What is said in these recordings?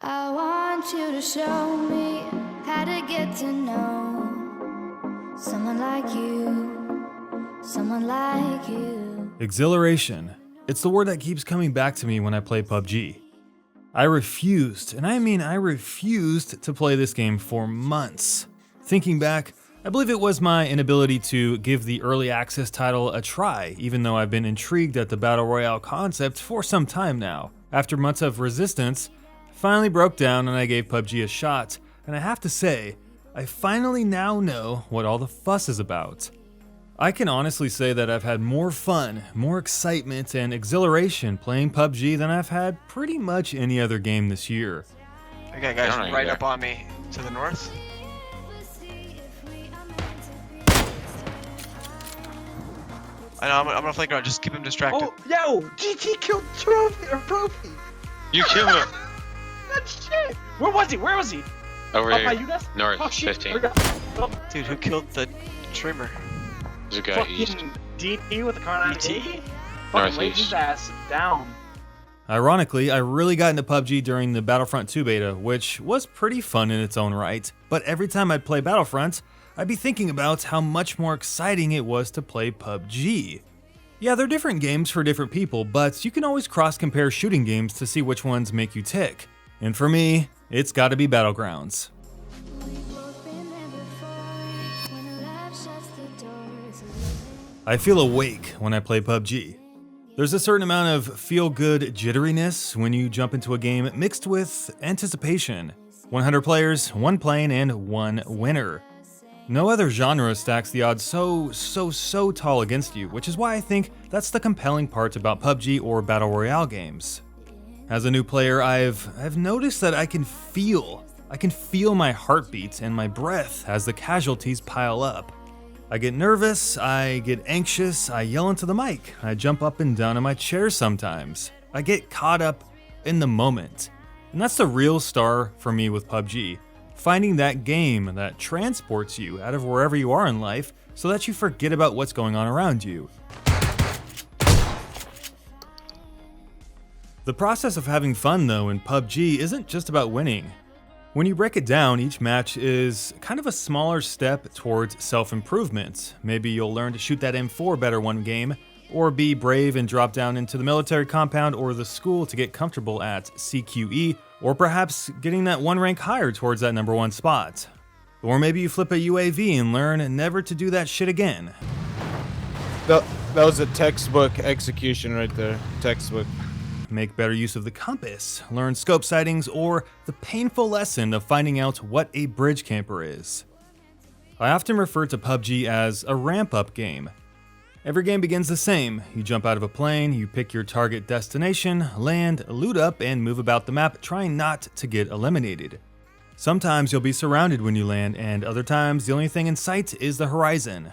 I want you to show me how to get to know someone like you, someone like you. Exhilaration. It's the word that keeps coming back to me when I play PUBG. I refused, and I mean I refused to play this game for months. Thinking back, I believe it was my inability to give the early access title a try, even though I've been intrigued at the Battle Royale concept for some time now. After months of resistance, I finally broke down and I gave PUBG a shot, and I have to say, I finally now know what all the fuss is about. I can honestly say that I've had more fun, more excitement, and exhilaration playing PUBG than I've had pretty much any other game this year. Okay, guys, right up on me to the north. I know, I'm gonna flank around, just keep him distracted. Oh, yo! GT killed Trophy! You killed him! That shit! Where was he? Where was he? Over Up here. by you guys? North, Oh, shit. 15. Dude, who killed the trimmer? There's a guy east. Fucking DT with the car 98. Fucking laid Northeast. his ass down. Ironically, I really got into PUBG during the Battlefront 2 beta, which was pretty fun in its own right, but every time I'd play Battlefront, I'd be thinking about how much more exciting it was to play PUBG. Yeah, they're different games for different people, but you can always cross-compare shooting games to see which ones make you tick. And for me, it's gotta be Battlegrounds. I feel awake when I play PUBG. There's a certain amount of feel-good jitteriness when you jump into a game mixed with anticipation. 100 players, 1 plane, and 1 winner. No other genre stacks the odds so tall against you, which is why I think that's the compelling part about PUBG or Battle Royale games. As a new player, I've noticed that I can feel my heartbeat and my breath as the casualties pile up. I get nervous, I get anxious, I yell into the mic, I jump up and down in my chair sometimes. I get caught up in the moment. And that's the real star for me with PUBG. Finding that game that transports you out of wherever you are in life so that you forget about what's going on around you. The process of having fun though in PUBG isn't just about winning. When you break it down, each match is kind of a smaller step towards self-improvement. Maybe you'll learn to shoot that M4 better one game, or be brave and drop down into the military compound or the school to get comfortable at CQE, or perhaps getting that 1 rank higher towards that #1 spot. Or maybe you flip a UAV and learn never to do that shit again. That was a textbook execution right there. Textbook. Make better use of the compass, learn scope sightings, or the painful lesson of finding out what a bridge camper is. I often refer to PUBG as a ramp-up game. Every game begins the same. You jump out of a plane, you pick your target destination, land, loot up, and move about the map, trying not to get eliminated. Sometimes you'll be surrounded when you land, and other times the only thing in sight is the horizon.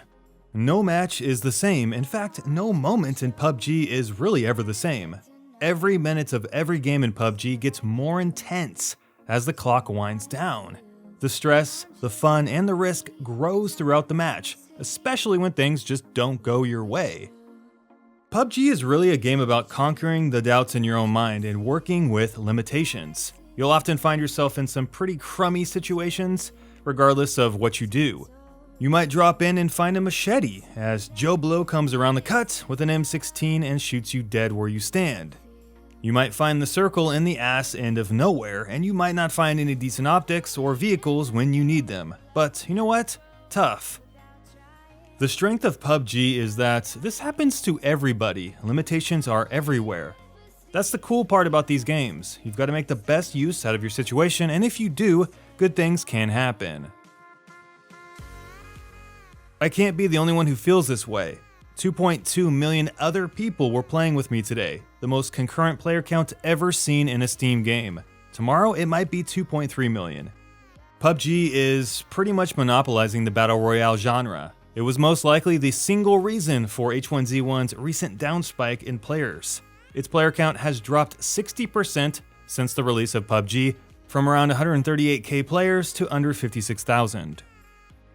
No match is the same. In fact, no moment in PUBG is really ever the same. Every minute of every game in PUBG gets more intense as the clock winds down. The stress, the fun, and the risk grows throughout the match, especially when things just don't go your way. PUBG is really a game about conquering the doubts in your own mind and working with limitations. You'll often find yourself in some pretty crummy situations, regardless of what you do. You might drop in and find a machete as Joe Blow comes around the cut with an M16 and shoots you dead where you stand. You might find the circle in the ass end of nowhere, and you might not find any decent optics or vehicles when you need them. But you know what? Tough. The strength of PUBG is that this happens to everybody. Limitations are everywhere. That's the cool part about these games. You've got to make the best use out of your situation, and if you do, good things can happen. I can't be the only one who feels this way. 2.2 million other people were playing with me today, the most concurrent player count ever seen in a Steam game. Tomorrow it might be 2.3 million. PUBG is pretty much monopolizing the Battle Royale genre. It was most likely the single reason for H1Z1's recent downspike in players. Its player count has dropped 60% since the release of PUBG, from around 138k players to under 56,000.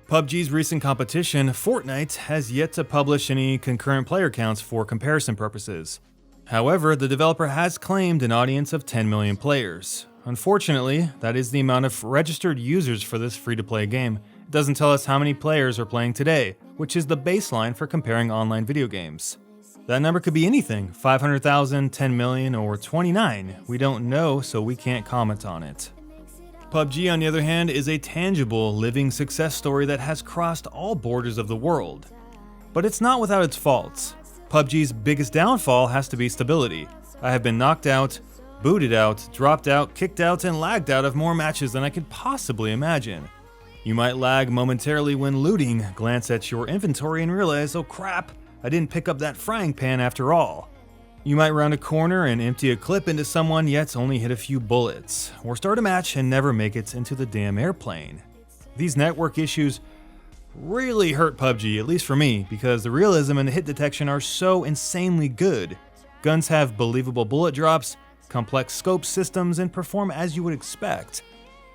PUBG's recent competition, Fortnite, has yet to publish any concurrent player counts for comparison purposes. However, the developer has claimed an audience of 10 million players. Unfortunately, that is the amount of registered users for this free-to-play game. It doesn't tell us how many players are playing today, which is the baseline for comparing online video games. That number could be anything, 500,000, 10 million, or 29. We don't know, so we can't comment on it. PUBG, on the other hand, is a tangible, living success story that has crossed all borders of the world. But it's not without its faults. PUBG's biggest downfall has to be stability. I have been knocked out, booted out, dropped out, kicked out, and lagged out of more matches than I could possibly imagine. You might lag momentarily when looting, glance at your inventory and realize, oh crap, I didn't pick up that frying pan after all. You might round a corner and empty a clip into someone yet only hit a few bullets, or start a match and never make it into the damn airplane. These network issues really hurt PUBG, at least for me, because the realism and the hit detection are so insanely good. Guns have believable bullet drops, complex scope systems, and perform as you would expect.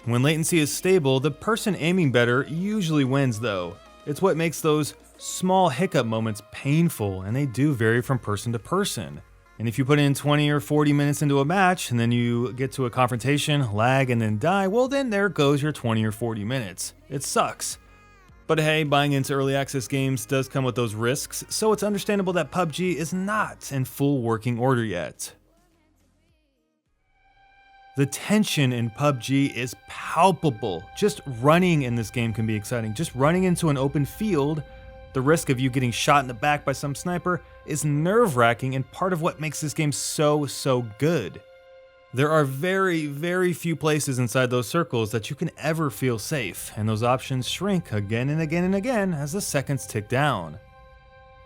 When latency is stable, the person aiming better usually wins though. It's what makes those small hiccup moments painful, and they do vary from person to person. And if you put in 20 or 40 minutes into a match, and then you get to a confrontation, lag, and then die, well then there goes your 20 or 40 minutes. It sucks. But hey, buying into early access games does come with those risks, so it's understandable that PUBG is not in full working order yet. The tension in PUBG is palpable. Just running in this game can be exciting. Just running into an open field, the risk of you getting shot in the back by some sniper is nerve-wracking and part of what makes this game so good. There are very few places inside those circles that you can ever feel safe, and those options shrink again and again and again as the seconds tick down.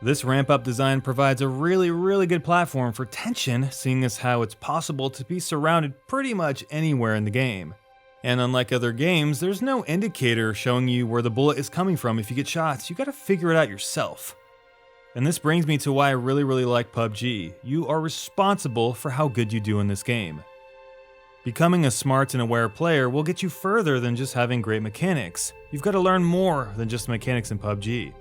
This ramp-up design provides a really good platform for tension, seeing as how it's possible to be surrounded pretty much anywhere in the game. And unlike other games, there's no indicator showing you where the bullet is coming from if you get shots. You gotta figure it out yourself. And this brings me to why I really like PUBG. You are responsible for how good you do in this game. Becoming a smart and aware player will get you further than just having great mechanics. You've got to learn more than just mechanics in PUBG.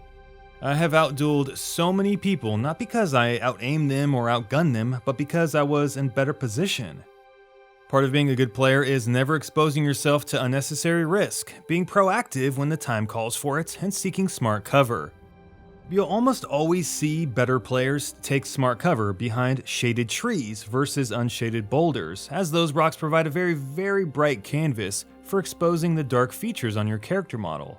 I have outdueled so many people, not because I out-aimed them or outgunned them, but because I was in better position. Part of being a good player is never exposing yourself to unnecessary risk, being proactive when the time calls for it, and seeking smart cover. You'll almost always see better players take smart cover behind shaded trees versus unshaded boulders, as those rocks provide a very bright canvas for exposing the dark features on your character model.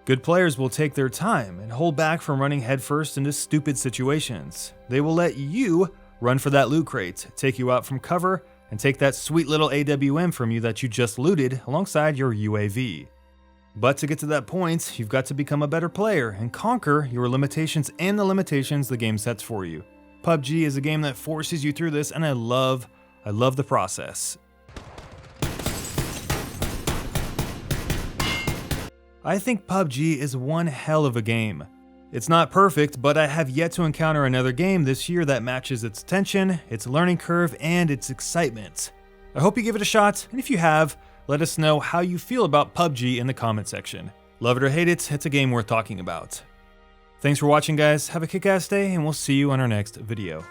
Good players will take their time and hold back from running headfirst into stupid situations. They will let you run for that loot crate, take you out from cover, and take that sweet little AWM from you that you just looted alongside your UAV. But to get to that point, you've got to become a better player and conquer your limitations and the limitations the game sets for you. PUBG is a game that forces you through this, and I love the process. I think PUBG is one hell of a game. It's not perfect, but I have yet to encounter another game this year that matches its tension, its learning curve, and its excitement. I hope you give it a shot, and if you have, let us know how you feel about PUBG in the comment section. Love it or hate it, it's a game worth talking about. Thanks for watching, guys. Have a kick-ass day, and we'll see you on our next video.